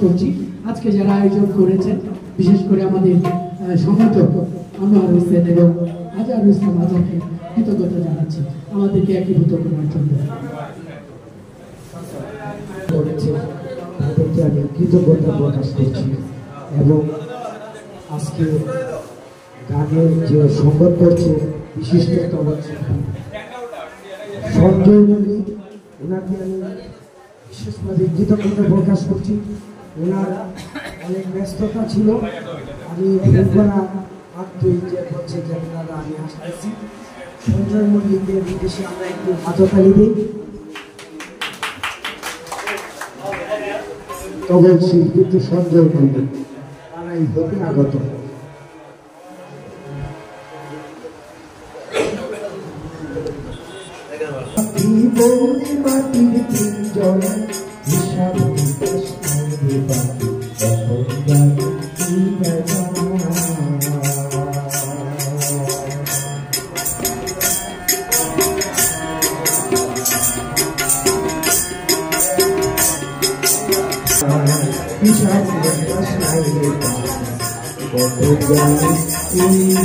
করছি। আজকে যারা আয়োজন করেছেন, বিশেষ করে আমাদের সংগঠক আনোয়ার হোসেন এবং আজহারুল ইসলাম আজাদকে কৃতজ্ঞতা জানাচ্ছি আমাদেরকে একীভূত করার জন্য। তাদেরকে আমি কৃতজ্ঞতা প্রকাশ করছি এবং আজকে গানের যে সংগত করছে বিশিষ্টতম সঞ্জয় মল্লিক, ওনাকে আমি বিশেষভাবে কৃতজ্ঞতা প্রকাশ করছি। ওনার অনেক ব্যস্ততা ছিল, আমি ফোন করা মাত্রই যে বলছে যে আপনারা আমি আসতেছি। সঞ্জয় মল্লিকের বিদেশে আমরা একটু হাততালি দিই। তবে শিল্পী সঞ্জয় মল্লিক তারাই হতে আগত।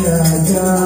রাজা